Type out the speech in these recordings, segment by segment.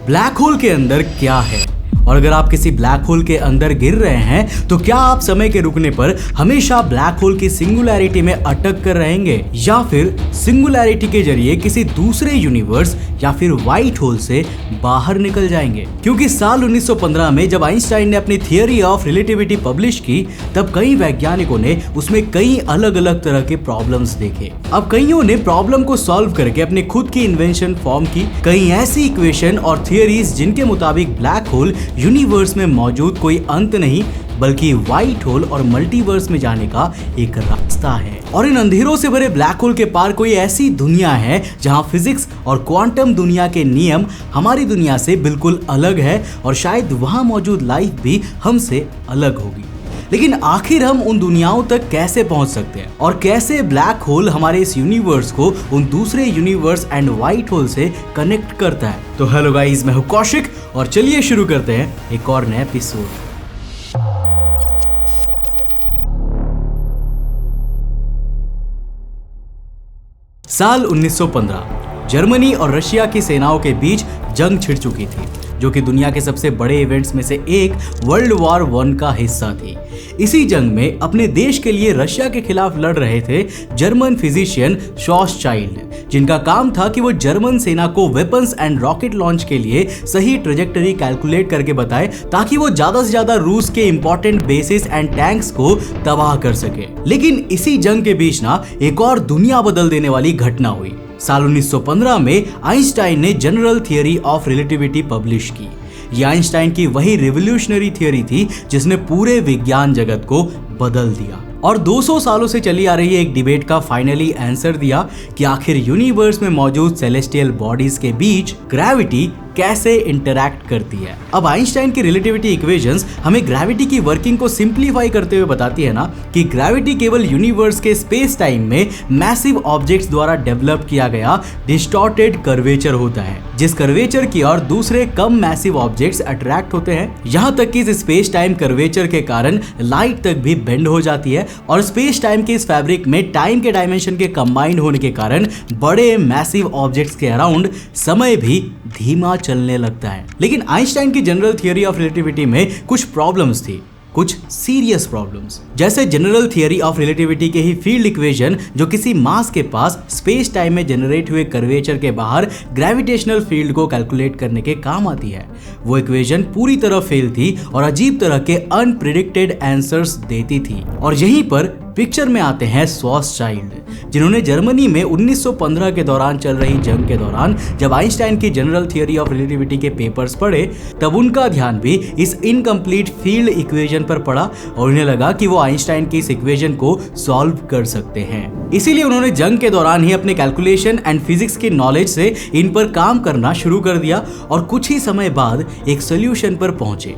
Black hole के अंदर क्या है, और अगर आप किसी ब्लैक होल के अंदर गिर रहे हैं तो क्या आप समय के रुकने पर हमेशा ब्लैक होल की सिंगुलैरिटी में अटक कर रहेंगे, या फिर सिंगुलैरिटी के जरिए किसी दूसरे यूनिवर्स या फिर व्हाइट होल से बाहर निकल जाएंगे। क्योंकि साल 1915 में जब आइंस्टाइन ने अपनी थियरी ऑफ रिलेटिविटी पब्लिश की, तब कई वैज्ञानिकों ने उसमें कई अलग अलग तरह के प्रॉब्लम्स देखे। अब कईयों ने प्रॉब्लम को सॉल्व करके अपनी खुद की इन्वेंशन फॉर्म की, कई ऐसी इक्वेशन और थियरीज जिनके मुताबिक ब्लैक होल यूनिवर्स में मौजूद कोई अंत नहीं बल्कि व्हाइट होल और मल्टीवर्स में जाने का एक रास्ता है। और इन अंधेरों से भरे ब्लैक होल के पार कोई ऐसी दुनिया है जहां फिजिक्स और क्वांटम दुनिया के नियम हमारी दुनिया से बिल्कुल अलग है, और शायद वहां मौजूद लाइफ भी हमसे अलग होगी। लेकिन आखिर हम उन दुनियाओं तक कैसे पहुंच सकते हैं, और कैसे ब्लैक होल हमारे इस यूनिवर्स को उन दूसरे यूनिवर्स एंड व्हाइट होल से कनेक्ट करता है। तो हेलो गाइस, मैं हूं कौशिक और चलिए शुरू करते हैं एक और नया एपिसोड। साल 1915 जर्मनी और रशिया की सेनाओं के बीच जंग छिड़ चुकी थी, जो कि दुनिया के सबसे बड़े इवेंट्स में से एक वर्ल्ड वॉर 1 का हिस्सा थी। इसी जंग में अपने देश के लिए रशिया के खिलाफ लड़ रहे थे जर्मन फिजिशियन शॉर्सचाइल्ड, जिनका काम था कि वो जर्मन सेना को वेपन्स एंड रॉकेट लॉन्च के लिए सही ट्रेजेक्टरी कैलकुलेट करके बताए, ताकि वो ज्यादा से ज्यादा रूस के इंपॉर्टेंट बेसिस एंड टैंक्स को तबाह कर सके। लेकिन इसी जंग के बीच ना एक और दुनिया बदल देने वाली घटना हुई। साल 1915 में आइंस्टाइन ने general theory of relativity publish की। यह आइंस्टाइन की वही रिवोल्यूशनरी थियरी थी जिसने पूरे विज्ञान जगत को बदल दिया, और 200 सालों से चली आ रही एक डिबेट का फाइनली आंसर दिया कि आखिर यूनिवर्स में मौजूद सेलेस्टियल बॉडीज के बीच ग्रेविटी कैसे इंटरैक्ट करती है। अब आइंस्टाइन की रिलेटिविटी इक्वेशंस हमें ग्रेविटी की वर्किंग को सिंप्लीफाई करते हुए बताती है ना कि ग्रेविटी केवल यूनिवर्स के स्पेस टाइम में मैसिव ऑब्जेक्ट्स द्वारा डेवलप किया गया डिस्टॉर्टेड कर्वेचर होता है, जिस कर्वेचर की ओर दूसरे कम मैसिव ऑब्जेक्ट्स अट्रैक्ट होते हैं। यहाँ तक कि इस स्पेस टाइम कर्वेचर के कारण लाइट तक भी बेंड हो जाती है, और स्पेस टाइम के इस फैब्रिक में टाइम के डायमेंशन के कंबाइंड होने के कारण बड़े मैसिव ऑब्जेक्ट्स के अराउंड समय भी धीमा चलने लगता है। लेकिन आइंस्टाइन की जनरल थियरी ऑफ रिलेटिविटी में कुछ प्रॉब्लम्स थी, कुछ सीरियस प्रॉब्लम्स। जैसे जनरल थियरी ऑफ रिलेटिविटी के ही फील्ड इक्वेशन, जो किसी मास के पास स्पेस टाइम में जनरेट हुए कर्वेचर के बाहर ग्रेविटेशनल फील्ड को कैलकुलेट करने के काम आती है, वो इक्वेशन पूरी तरह फेल थी और अजीब तरह के अनप्रिडिक्टेड आंसर्स देती थी। और यहीं पर पिक्चर में आते हैं शॉर्सचाइल्ड, जिन्होंने जर्मनी में 1915 के दौरान चल रही जंग के दौरान जब आइंस्टाइन की जनरल थियरी ऑफ रिलेटिविटी के पेपर्स पढ़े, तब उनका ध्यान भी इस इनकम्प्लीट फील्ड इक्वेशन पर पड़ा, और उन्हें लगा कि वो आइंस्टाइन की इस इक्वेशन को सॉल्व कर सकते हैं। इसीलिए उन्होंने जंग के दौरान ही अपने कैलकुलेशन एंड फिजिक्स की नॉलेज से इन पर काम करना शुरू कर दिया, और कुछ ही समय बाद एक सोल्यूशन पर पहुंचे।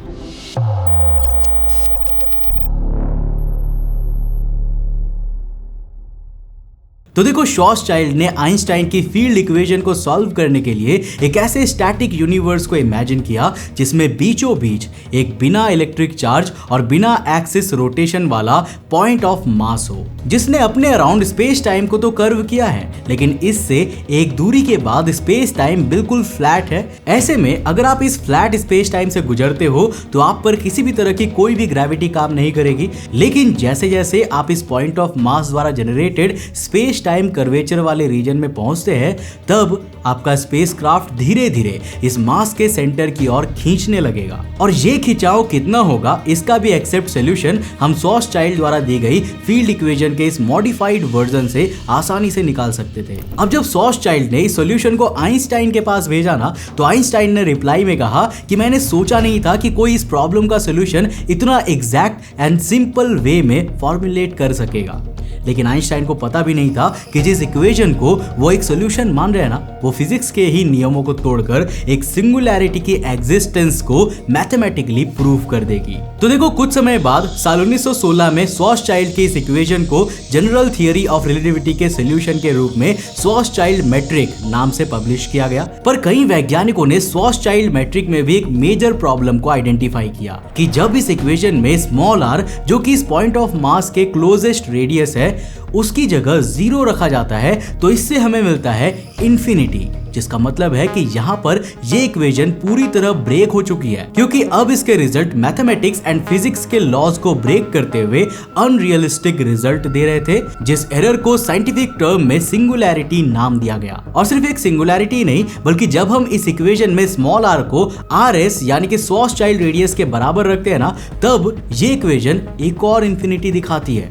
तो देखो, शॉर्सचाइल्ड ने आइंस्टाइन की फील्ड इक्वेशन को सॉल्व करने के लिए एक ऐसे स्टैटिक यूनिवर्स को इमेजिन किया जिसमें बीचों बीच एक बिना इलेक्ट्रिक चार्ज और बिना एक्सिस रोटेशन वाला पॉइंट ऑफ मास हो, जिसने अपने अराउंड स्पेस टाइम को तो कर्व किया है, लेकिन इससे एक दूरी के बाद स्पेस टाइम बिल्कुल फ्लैट है। ऐसे में अगर आप इस फ्लैट स्पेस टाइम से गुजरते हो तो आप पर किसी भी तरह की कोई भी ग्रेविटी काम नहीं करेगी। लेकिन जैसे जैसे आप इस पॉइंट ऑफ मास द्वारा जनरेटेड स्पेस टाइम कर्वेचर वाले रीजन में पहुंचते हैं, तब आपका स्पेसक्राफ्ट धीरे धीरे इस मास के सेंटर की ओर खींचने लगेगा। और ये खिंचाव कितना होगा, इसका भी एक्सेप्ट सॉल्यूशन हम शॉर्सचाइल्ड द्वारा दी गई फील्ड इक्वेशन के इस मॉडिफाइड वर्जन से आसानी से निकाल सकते थे। अब जब शॉर्सचाइल्ड ने इस सॉल्यूशन को आइंस्टाइन के पास भेजा ना, तो आइंस्टाइन ने रिप्लाई में कहा कि मैंने सोचा नहीं था कि कोई इस प्रॉब्लम का सॉल्यूशन इतना एग्जैक्ट एंड सिंपल वे में फॉर्मुलेट कर सकेगा। लेकिन आइंस्टाइन को पता भी नहीं था कि जिस इक्वेशन को वो एक सॉल्यूशन मान रहे हैं ना, वो फिजिक्स के ही नियमों को तोड़कर एक सिंगुलैरिटी की एग्जिस्टेंस को मैथमेटिकली प्रूव कर देगी। तो देखो, कुछ समय बाद साल 1916 में शॉर्सचाइल्ड की इस इक्वेशन को जनरल थियरी ऑफ रिलेटिविटी के सॉल्यूशन के रूप में शॉर्सचाइल्ड मैट्रिक नाम से पब्लिश किया गया। पर कई वैज्ञानिकों ने शॉर्सचाइल्ड मैट्रिक में भी एक मेजर प्रॉब्लम को आइडेंटिफाई किया कि जब इस इक्वेशन में स्मॉल r, जो कि इस पॉइंट ऑफ मास के क्लोजेस्ट रेडियस है, उसकी जगह 0 रखा जाता है तो इससे हमें मिलता है इन्फिनिटी, जिसका मतलब है कि यहाँ पर ये इक्वेशन पूरी तरह ब्रेक हो चुकी है, क्योंकि अब इसके रिजल्ट मैथमेटिक्स एंड फिजिक्स के लॉज को ब्रेक करते हुए अनरियलिस्टिक रिजल्ट दे रहे थे, जिस एरर को साइंटिफिक टर्म में सिंगुलैरिटी नाम दिया गया। और सिर्फ एक सिंगुलैरिटी नहीं, बल्कि जब हम इस इक्वेशन में स्मॉल r को rs यानी कि श्वार्ज़चाइल्ड रेडियस के बराबर रखते हैं ना, तब ये इक्वेशन एक और इन्फिनिटी दिखाती है।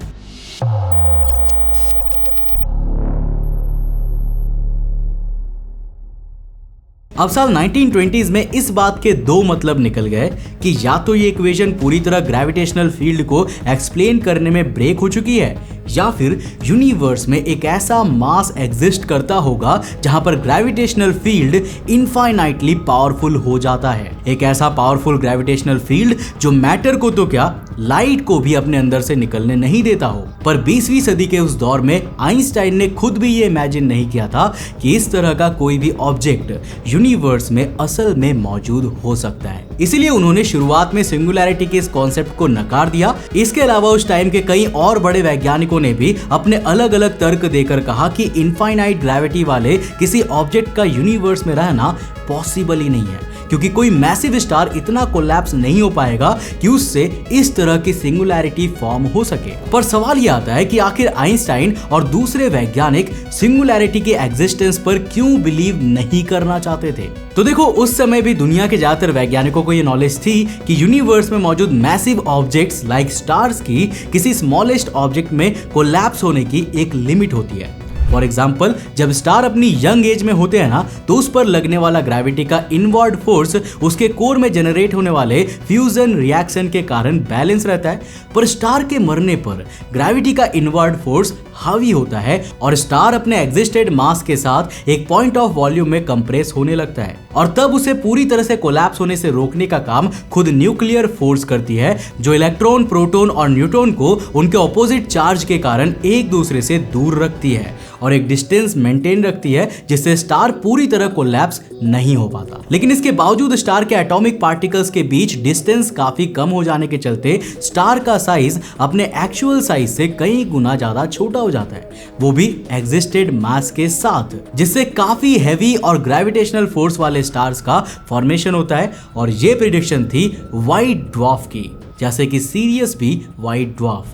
अब साल 1920s में इस बात के दो मतलब निकल गए कि या तो ये इक्वेशन पूरी तरह ग्रेविटेशनल फील्ड को एक्सप्लेन करने में ब्रेक हो चुकी है, या फिर यूनिवर्स में एक ऐसा मास एग्जिस्ट करता होगा जहां पर ग्रेविटेशनल फील्ड इनफाइनाइटली पावरफुल हो जाता है। एक ऐसा पावरफुल ग्रेविटेशनल फील्ड जो मैटर को तो क्या, लाइट को भी अपने अंदर से निकलने नहीं देता हो। पर 20वीं सदी के उस दौर में आइंस्टाइन ने खुद भी ये इमेजिन नहीं किया था कि इस तरह का कोई भी ऑब्जेक्ट यूनिवर्स में असल में मौजूद हो सकता है। इसीलिए उन्होंने शुरुआत में सिंगुलैरिटी के इस कॉन्सेप्ट को नकार दिया। इसके अलावा उस टाइम के कई और बड़े वैज्ञानिकों ने भी अपने अलग अलग तर्क देकर कहा कि इनफाइनाइट ग्रेविटी वाले किसी ऑब्जेक्ट का यूनिवर्स में रहना पॉसिबल ही नहीं है, क्योंकि कोई मैसिव स्टार इतना कोलैप्स नहीं हो पाएगा कि उससे इस तरह की सिंगुलैरिटी फॉर्म हो सके। पर सवाल यह आता है कि आखिर आइंस्टाइन और दूसरे वैज्ञानिक सिंगुलैरिटी के एग्जिस्टेंस पर क्यों बिलीव नहीं करना चाहते थे। तो देखो, उस समय भी दुनिया के ज्यादातर वैज्ञानिकों को यह नॉलेज थी कि यूनिवर्स में मौजूद मैसिव ऑब्जेक्ट्स लाइक स्टार्स की किसी स्मॉलेस्ट ऑब्जेक्ट में कोलैप्स होने की एक लिमिट होती है। फॉर एग्जाम्पल, जब स्टार अपनी यंग एज में होते हैं ना, तो उस पर लगने वाला ग्रेविटी का इनवर्ड फोर्स उसके कोर में जनरेट होने वाले फ्यूजन रिएक्शन के कारण बैलेंस रहता है। पर स्टार के मरने पर ग्रेविटी का इनवर्ड फोर्स हावी होता है और स्टार अपने एग्जिस्टेड मास के साथ एक पॉइंट ऑफ वॉल्यूम में कंप्रेस होने लगता है, और तब उसे पूरी तरह से कोलैप्स होने से रोकने का काम खुद न्यूक्लियर फोर्स करती है, जो इलेक्ट्रॉन, प्रोटॉन और न्यूट्रॉन को उनके ऑपोजिट चार्ज के कारण एक दूसरे से दूर रखती है और एक डिस्टेंस मेंटेन रखती है, जिससे स्टार पूरी तरह कोलैप्स नहीं हो पाता। लेकिन इसके बावजूद स्टार के एटॉमिक पार्टिकल्स के बीच डिस्टेंस काफी कम हो जाने के चलते स्टार का साइज अपने एक्चुअल साइज से कई गुना ज्यादा छोटा हो जाता है, वो भी एग्जिस्टेड मास के साथ, जिससे काफी हैवी और ग्रेविटेशनल फोर्स वाले स्टार्स का फॉर्मेशन होता है। और ये प्रेडिक्शन थी व्हाइट ड्वार्फ की, जैसे कि सीरियस भी व्हाइट ड्वार्फ।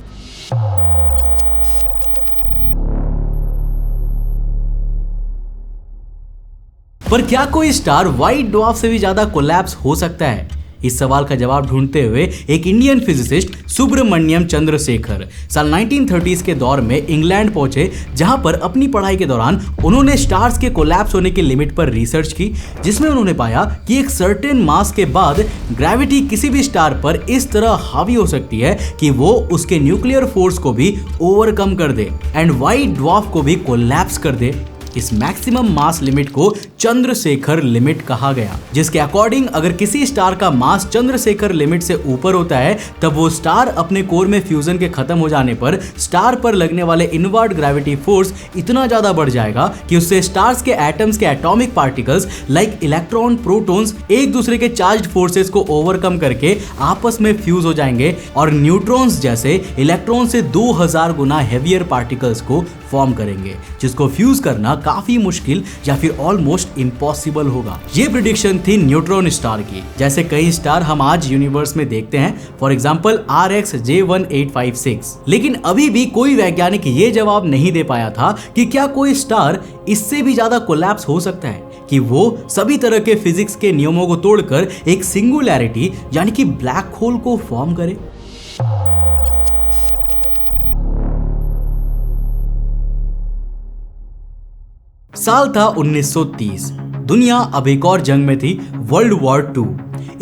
पर क्या कोई स्टार व्हाइट ड्वार्फ से भी ज्यादा कोलैप्स हो सकता है? इस सवाल का जवाब ढूंढते हुए एक इंडियन फिजिसिस्ट सुब्रमण्यम चंद्रशेखर साल 1930s के दौर में इंग्लैंड पहुंचे, जहां पर अपनी पढ़ाई के दौरान उन्होंने स्टार्स के कोलैप्स होने की लिमिट पर रिसर्च की, जिसमें उन्होंने पाया कि एक सर्टेन मास के बाद ग्रेविटी किसी भी स्टार पर इस तरह हावी हो सकती है कि वो उसके न्यूक्लियर फोर्स को भी ओवरकम कर दे एंड व्हाइट ड्वार्फ को भी कोलैप्स कर दे। इस मैक्सिमम मास लिमिट को चंद्रशेखर लिमिट कहा गया, जिसके अकॉर्डिंग अगर किसी स्टार का मास चंद्रशेखर लिमिट से ऊपर होता है, तब वो स्टार अपने कोर में फ्यूजन के खत्म हो जाने पर स्टार पर लगने वाले इनवर्ड ग्रेविटी फोर्स इतना ज्यादा बढ़ जाएगा कि उससे स्टार्स के एटम्स के atomic particles like electron, protons एक दूसरे के चार्ज फोर्सेस को ओवरकम करके आपस में फ्यूज हो जाएंगे और न्यूट्रॉन्स जैसे इलेक्ट्रॉन से 2000 गुना हेवियर पार्टिकल्स को फॉर्म करेंगे, जिसको फ्यूज करना काफी मुश्किल या फिर ऑलमोस्ट इम्पॉसिबल होगा। ये प्रेडिक्शन थी न्यूट्रॉन स्टार की, जैसे कई स्टार हम आज यूनिवर्स में देखते हैं, फॉर एग्जांपल RxJ1856। लेकिन अभी भी कोई वैज्ञानिक ये जवाब नहीं दे पाया था कि क्या कोई स्टार इससे भी ज्यादा कोलैप्स हो सकता है, कि वो सभी तरह के फिजिक्स के नियमों को तोड़कर एक सिंगुलैरिटी यानी कि ब्लैक होल को फॉर्म करे। साल था 1930। दुनिया अब एक और जंग में थी, वर्ल्ड वॉर 2।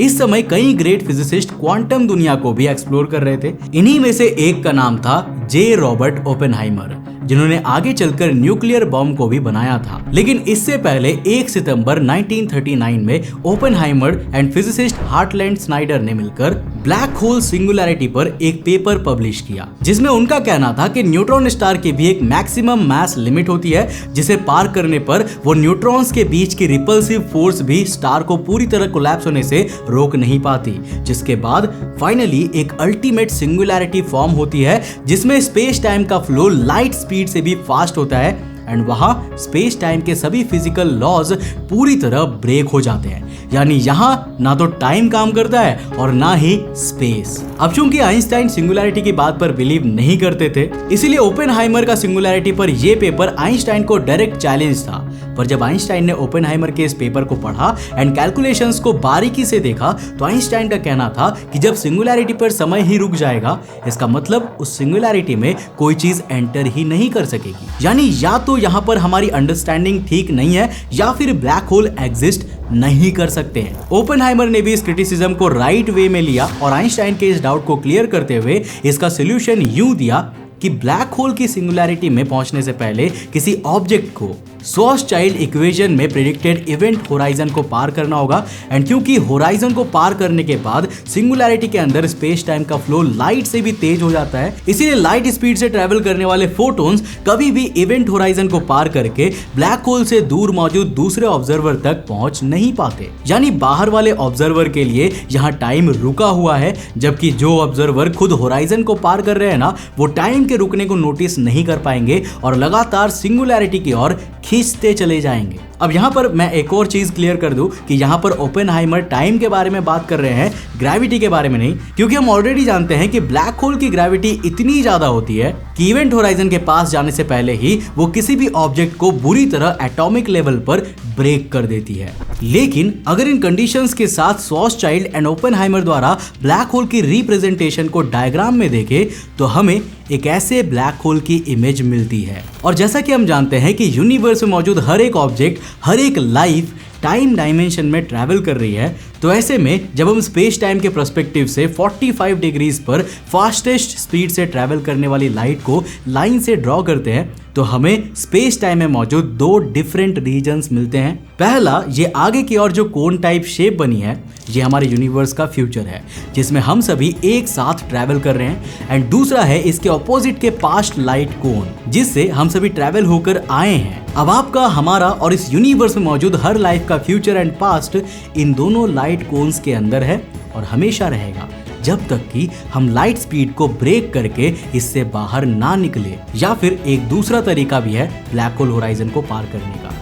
इस समय कई ग्रेट फिजिसिस्ट क्वांटम दुनिया को भी एक्सप्लोर कर रहे थे। इन्हीं में से एक का नाम था जे रॉबर्ट ओपेनहाइमर, जिन्होंने आगे चलकर न्यूक्लियर बम को भी बनाया था। लेकिन इससे पहले 1 सितंबर 1939 में Oppenheimer and physicist heartland Snyder ने मिलकर ब्लैक होल सिंगुलैरिटी पर एक पेपर पब्लिश किया, जिसमें उनका कहना था कि न्यूट्रॉन स्टार की भी एक मैक्सिमम मास लिमिट होती है, जिसे पार करने पर वो न्यूट्रॉन्स के बीच की रिपल्सिव फोर्स भी स्टार को पूरी तरह कोलैप्स होने से रोक नहीं पाती, जिसके बाद फाइनली एक अल्टीमेट सिंगुलैरिटी फॉर्म होती है, जिसमें स्पेस टाइम का फ्लो लाइट स्पीड से भी फास्ट होता है एंड वहां स्पेस टाइम के सभी फिजिकल लॉज पूरी तरह ब्रेक हो जाते हैं। यानी यहां ना तो टाइम काम करता है और ना ही स्पेस। अब चूंकि आइंस्टाइन सिंगुलैरिटी की बात पर बिलीव नहीं करते थे, इसीलिए ओपेनहाइमर का सिंगुलैरिटी पर यह पेपर आइंस्टाइन को डायरेक्ट चैलेंज था। पर जब आइंस्टाइन ने ओपेनहाइमर के इस पेपर को पढ़ा एंड कैलकुलेशंस को बारीकी से देखा, तो आइंस्टाइन का कहना था कि जब सिंगुलैरिटी पर समय ही रुक जाएगा, इसका मतलब उस सिंगुलैरिटी में कोई चीज एंटर ही नहीं कर सकेगी। यानी या तो यहाँ पर हमारी अंडरस्टैंडिंग ठीक नहीं है या फिर ब्लैक होल एग्जिस्ट नहीं कर सकते हैं। ओपेनहाइमर ने भी इस क्रिटिसिज्म को राइट वे में लिया और आइंस्टाइन के इस डाउट को क्लियर करते हुए इसका सोल्यूशन यूं दिया कि ब्लैक होल की सिंगुलैरिटी में पहुंचने से पहले किसी ऑब्जेक्ट को शॉर्स्चाइल्ड इक्वेशन में प्रेडिक्टेड इवेंट होराइजन को पार करना होगा एंड क्योंकि होराइजन को पार करने के बाद सिंगुलैरिटी के अंदर स्पेस टाइम का फ्लो लाइट से भी तेज हो जाता है, इसीलिए लाइट स्पीड से ट्रेवल करने वाले फोटोन्स कभी भी इवेंट होराइजन को पार करके ब्लैक होल से दूर मौजूद दूसरे ऑब्जर्वर तक पहुंच नहीं पाते। यानी बाहर वाले ऑब्जर्वर के लिए यहाँ टाइम रुका हुआ है, जबकि जो ऑब्जर्वर खुद होराइजन को पार कर रहे हैं ना, वो टाइम के रुकने को नोटिस नहीं कर पाएंगे और लगातार सिंगुलैरिटी की ओर खींचते चले जाएंगे। अब यहाँ पर मैं एक और चीज क्लियर कर दूं कि यहाँ पर ओपेनहाइमर टाइम के बारे में बात कर रहे हैं, ग्रेविटी के बारे में नहीं, क्योंकि हम ऑलरेडी जानते हैं कि ब्लैक होल की ग्रेविटी इतनी ज्यादा होती है कि इवेंट होराइजन के पास जाने से पहले ही वो किसी भी ऑब्जेक्ट को बुरी तरह एटॉमिक लेवल पर ब्रेक कर देती है। लेकिन अगर इन कंडीशंस के साथ शॉर्स्चाइल्ड एंड ओपेनहाइमर द्वारा ब्लैक होल की रिप्रेजेंटेशन को डायग्राम में देखें, तो हमें एक ऐसे ब्लैक होल की इमेज मिलती है। और जैसा कि हम जानते हैं कि यूनिवर्स में मौजूद हर एक ऑब्जेक्ट, हर एक लाइफ टाइम डायमेंशन में ट्रैवल कर रही है, तो ऐसे में जब हम स्पेस टाइम के पर्सपेक्टिव से 45 डिग्रीज पर फास्टेस्ट स्पीड से ट्रैवल करने वाली लाइट को लाइन से ड्रॉ करते हैं, तो हमें स्पेस टाइम में मौजूद दो डिफरेंट रीजन्स मिलते हैं। पहला, ये आगे की ओर जो कोन टाइप शेप बनी है, ये हमारे यूनिवर्स का फ्यूचर है, जिसमें हम सभी एक साथ ट्रैवल कर रहे हैं। एंड दूसरा है इसके ऑपोजिट के पास्ट लाइट कोन, जिससे हम सभी ट्रैवल होकर आए हैं। अब आपका, हमारा और इस यूनिवर्स में मौजूद हर लाइफ का फ्यूचर एंड पास्ट इन दोनों लाइट कोन्स के अंदर है और हमेशा रहेगा, जब तक कि हम लाइट स्पीड को ब्रेक करके इससे बाहर ना निकले। या फिर एक दूसरा तरीका भी है ब्लैक होल होराइजन को पार करने का।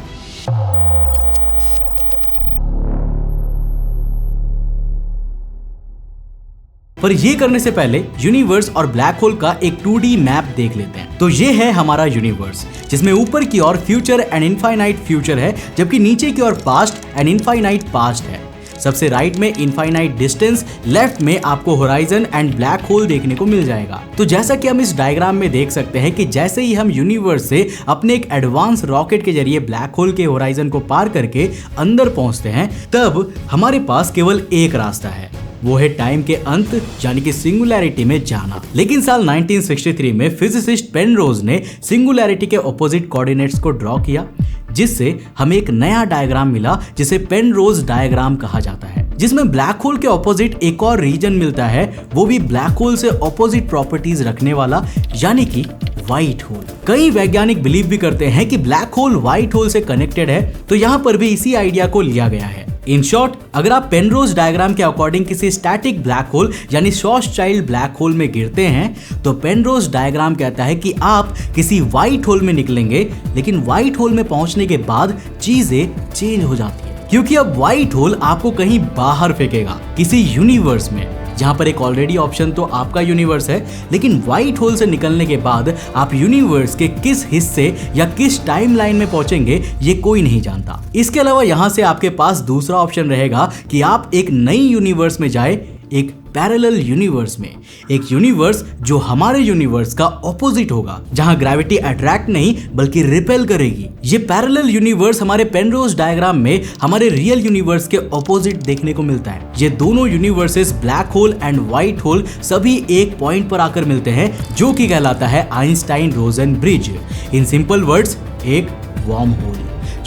पर ये करने से पहले यूनिवर्स और ब्लैक होल का एक 2D मैप देख लेते हैं। तो ये है हमारा यूनिवर्स, जिसमें ऊपर की ओर फ्यूचर एंड इनफाइनाइट फ्यूचर है, जबकि नीचे की ओर पास्ट एंड इनफाइनाइट पास्ट है। सबसे राइट में इनफाइनाइट डिस्टेंस, लेफ्ट में आपको होराइजन एंड ब्लैक होल देखने को मिल जाएगा। तो जैसा कि हम इस डायग्राम में देख सकते हैं कि जैसे ही हम यूनिवर्स से अपने एक एडवांस रॉकेट के जरिए ब्लैक होल के होराइजन को पार करके अंदर पहुंचते हैं, तब हमारे पास केवल एक रास्ता है, वो है टाइम के अंत यानी कि सिंगुलैरिटी में जाना। लेकिन साल 1963 में फिजिसिस्ट पेनरोज ने सिंगुलैरिटी के ऑपोजिट कोऑर्डिनेट्स को ड्रॉ किया, जिससे हमें एक नया डायग्राम मिला जिसे पेनरोज डायग्राम कहा जाता है, जिसमें ब्लैक होल के ऑपोजिट एक और रीजन मिलता है, वो भी ब्लैक होल से ऑपोजिट प्रॉपर्टीज रखने वाला, यानी कि व्हाइट होल। कई वैज्ञानिक बिलीव भी करते हैं कि ब्लैक होल व्हाइट होल से कनेक्टेड है, तो यहाँ पर भी इसी आइडिया को लिया गया है। इन शॉर्ट, अगर आप पेनरोज डायग्राम के अकॉर्डिंग किसी स्टैटिक ब्लैक होल यानी शॉर्स्चाइल्ड ब्लैक होल में गिरते हैं, तो पेनरोज डायग्राम कहता है कि आप किसी व्हाइट होल में निकलेंगे, लेकिन व्हाइट होल में पहुंचने के बाद चीजें चेंज हो जाती है, क्योंकि अब व्हाइट होल आपको कहीं बाहर फेंकेगा, किसी यूनिवर्स में, जहां पर एक ऑलरेडी ऑप्शन तो आपका यूनिवर्स है, लेकिन व्हाइट होल से निकलने के बाद आप यूनिवर्स के किस हिस्से या किस टाइमलाइन में पहुंचेंगे ये कोई नहीं जानता। इसके अलावा यहां से आपके पास दूसरा ऑप्शन रहेगा कि आप एक नई यूनिवर्स में जाए, एक पैरेलल यूनिवर्स में, एक यूनिवर्स जो हमारे यूनिवर्स का ऑपोजिट होगा, जहां ग्रेविटी अट्रैक्ट नहीं बल्कि रिपेल करेगी। ये पैरेलल यूनिवर्स हमारे पेनरोज डायग्राम में हमारे रियल यूनिवर्स के ऑपोजिट देखने को मिलता है। ये दोनों universes black hole and white hole सभी एक पॉइंट पर आकर मिलते हैं, जो कि कहलाता है Einstein Rosen bridge. In simple words, एक वर्म होल,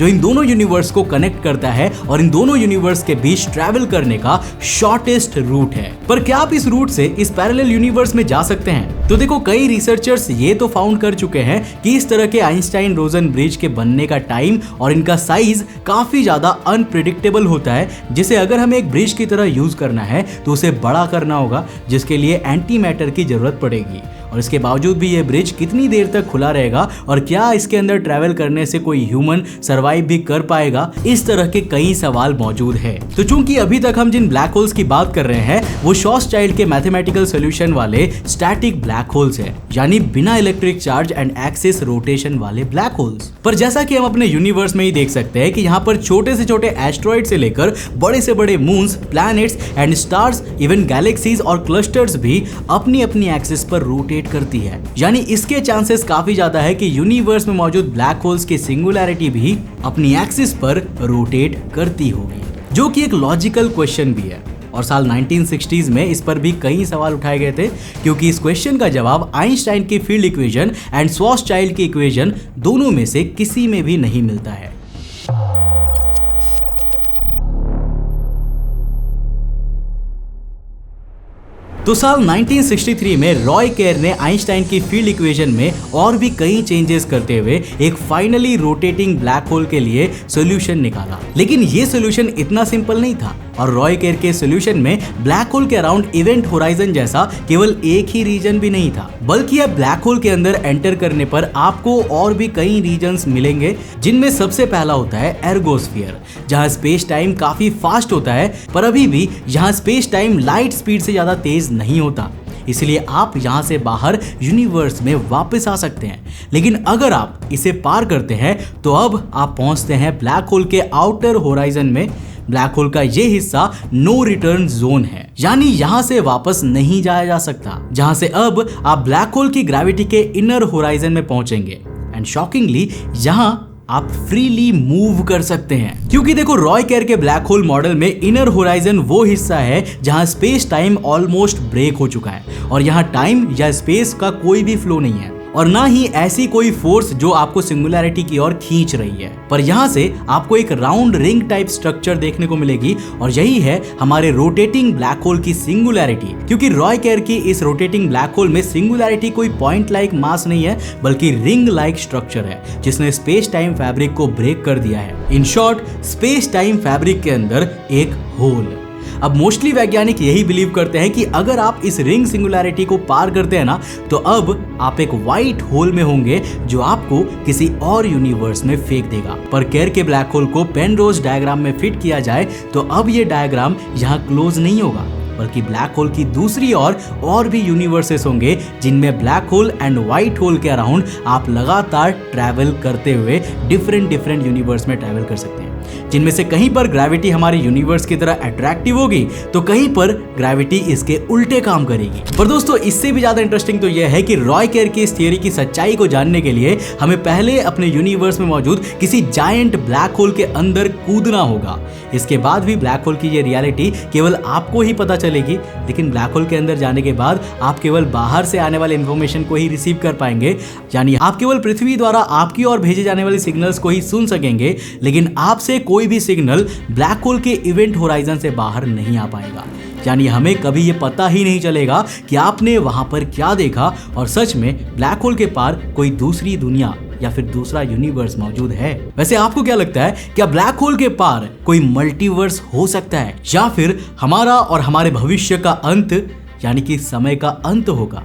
जो इन दोनों यूनिवर्स को कनेक्ट करता है और इन दोनों यूनिवर्स के बीच ट्रैवल करने का शॉर्टेस्ट रूट है। पर क्या आप इस रूट से इस पैरेलल यूनिवर्स में जा सकते हैं? तो देखो, कई रिसर्चर्स ये तो फाउंड कर चुके हैं कि इस तरह के आइंस्टाइन रोजन ब्रिज के बनने का टाइम और इनका साइज काफी ज्यादा अनप्रिडिक्टेबल होता है, जिसे अगर हमें एक ब्रिज की तरह यूज करना है तो उसे बड़ा करना होगा, जिसके लिए एंटी मैटर की जरूरत पड़ेगी। और इसके बावजूद भी ये ब्रिज कितनी देर तक खुला रहेगा और क्या इसके अंदर ट्रैवल करने से कोई ह्यूमन सरवाइव भी कर पाएगा, इस तरह के कई सवाल मौजूद है। तो चूंकि अभी तक हम जिन ब्लैक होल्स की बात कर रहे हैं वो शॉर्सचाइल्ड के मैथमेटिकल सॉल्यूशन वाले स्टैटिक ब्लैक होल्स है, यानी बिना electric charge and axis rotation वाले ब्लैक होल्स। पर जैसा कि हम अपने यूनिवर्स में ही देख सकते हैं कि यहाँ पर छोटे से छोटे एस्ट्रॉइड से लेकर बड़े से बड़े moons, planets and stars, even galaxies और क्लस्टर्स भी अपनी अपनी एक्सिस पर रोटेट करती है। यानी इसके चांसेस काफी ज्यादा है कि यूनिवर्स में मौजूद ब्लैक होल्स की सिंगुलैरिटी भी अपनी एक्सिस पर रोटेट करती होगी, जो कि एक लॉजिकल क्वेश्चन भी है। और साल 1960s में इस पर भी कई सवाल उठाए गए थे, क्योंकि इस क्वेश्चन का जवाब आइंस्टाइन की फील्ड इक्वेशन एंड शॉर्सचाइल्ड की इक्वेशन दोनों में से किसी में भी नहीं मिलता है। तो साल 1963 में रॉय केर ने आइंस्टाइन की फील्ड इक्वेशन में और भी कई चेंजेस करते हुए एक फाइनली रोटेटिंग ब्लैक होल के लिए सॉल्यूशन निकाला। लेकिन ये सॉल्यूशन इतना सिंपल नहीं था और रॉय केर के सॉल्यूशन में ब्लैक होल के अराउंड इवेंट होराइजन जैसा केवल एक ही रीजन भी नहीं था, बल्कि अब ब्लैक होल के अंदर एंटर करने पर आपको और भी कई रीजन्स मिलेंगे, जिनमें सबसे पहला होता है एर्गोस्फीयर, जहां स्पेस टाइम काफी फास्ट होता है, पर अभी भी यहाँ स्पेस टाइम लाइट स्पीड से ज्यादा तेज नहीं होता, इसलिए आप यहाँ से बाहर यूनिवर्स में वापस आ सकते हैं। लेकिन अगर आप इसे पार करते हैं तो अब आप पहुंचते हैं ब्लैक होल के आउटर होराइजन में। ब्लैक होल का ये हिस्सा नो रिटर्न जोन है, यानी यहां से वापस नहीं जाया जा सकता, जहां से अब आप ब्लैक होल की ग्रेविटी के इनर होराइजन में पहुंचेंगे। एंड शॉकिंगली यहां आप फ्रीली मूव कर सकते हैं, क्योंकि देखो, रॉय केर के ब्लैक होल मॉडल में इनर होराइजन वो हिस्सा है जहां स्पेस टाइम ऑलमोस्ट ब्रेक हो चुका है और यहां टाइम या स्पेस का कोई भी फ्लो नहीं है और ना ही ऐसी कोई फोर्स जो आपको सिंगुलैरिटी की ओर खींच रही है। पर यहाँ से आपको एक राउंड रिंग टाइप स्ट्रक्चर देखने को मिलेगी और यही है हमारे रोटेटिंग ब्लैक होल की सिंगुलैरिटी, क्योंकि रॉय केर की इस रोटेटिंग ब्लैक होल में सिंगुलैरिटी कोई पॉइंट लाइक मास नहीं है, बल्कि रिंग लाइक स्ट्रक्चर है जिसने स्पेस टाइम फैब्रिक को ब्रेक कर दिया है। In short, space time fabric के अंदर एक होल। अब मोस्टली वैज्ञानिक यही बिलीव करते हैं कि अगर आप इस रिंग सिंगुलैरिटी को पार करते हैं ना, तो अब आप एक व्हाइट होल में होंगे जो आपको किसी और यूनिवर्स में फेंक देगा। पर केर के ब्लैक होल को पेनरोज डायग्राम में फिट किया जाए तो अब ये डायग्राम यहाँ क्लोज नहीं होगा, बल्कि ब्लैक होल की दूसरी ओर और भी यूनिवर्सेस होंगे जिनमें black hole and white hole के अराउंड आप लगातार ट्रैवल करते हुए डिफरेंट यूनिवर्स में ट्रैवल कर सकते हैं, जिनमें से कहीं पर ग्रेविटी हमारे यूनिवर्स की तरह अट्रैक्टिव होगी तो कहीं पर ग्रेविटी इसके उल्टे काम करेगी। पर दोस्तों, इससे भी ज्यादा इंटरेस्टिंग तो यह है कि रॉय केर की इस थियरी की सच्चाई को जानने के लिए हमें पहले अपने यूनिवर्स में मौजूद किसी जायंट ब्लैक होल के अंदर कूदना होगा। इसके बाद भी ब्लैक होल की ये रियलिटी केवल आपको ही पता चलेगी, लेकिन ब्लैक होल के अंदर जाने के बाद आप केवल बाहर से आने वाले इंफॉर्मेशन को ही रिसीव कर पाएंगे, यानी आप केवल पृथ्वी द्वारा आपकी ओर भेजे जाने वाले सिग्नल्स को ही सुन सकेंगे, लेकिन आपसे कोई भी सिग्नल ब्लैक होल के इवेंट होराइजन से बाहर नहीं आ पाएगा। यानी हमें कभी ये पता ही नहीं चलेगा कि आपने वहां पर क्या देखा और सच में ब्लैक होल के पार कोई दूसरी दुनिया या फिर दूसरा यूनिवर्स मौजूद है। वैसे आपको क्या लगता है, क्या ब्लैक होल के पार कोई मल्टीवर्स हो सकता है या फिर हमारा और हमारे भविष्य का अंत यानी कि समय का अंत होगा?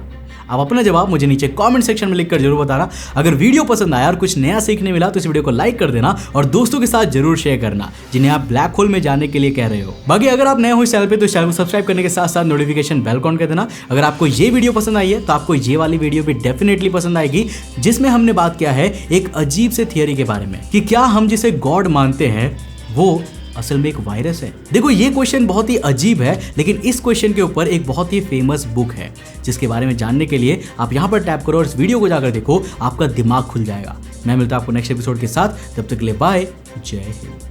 आप अपना जवाब मुझे नीचे कमेंट सेक्शन में लिखकर जरूर बताना। अगर वीडियो पसंद आया और कुछ नया सीखने मिला तो इस वीडियो को लाइक कर देना और दोस्तों के साथ जरूर शेयर करना जिन्हें आप ब्लैक होल में जाने के लिए कह रहे हो। बाकी अगर आप नए हो इस चैनल पे तो इस चैनल को सब्सक्राइब करने के साथ साथ नोटिफिकेशन बेल ऑन कर देना। अगर आपको ये वीडियो पसंद आई है तो आपको ये वाली वीडियो भी डेफिनेटली पसंद आएगी, जिसमें हमने बात किया है एक अजीब से थियरी के बारे में कि क्या हम जिसे गॉड मानते हैं वो असल में एक वायरस है। देखो, ये क्वेश्चन बहुत ही अजीब है, लेकिन इस क्वेश्चन के ऊपर एक बहुत ही फेमस बुक है जिसके बारे में जानने के लिए आप यहाँ पर टैप करो और इस वीडियो को जाकर देखो, आपका दिमाग खुल जाएगा। मैं मिलता हूं आपको नेक्स्ट एपिसोड के साथ, तब तक के लिए बाय, जय हिंद।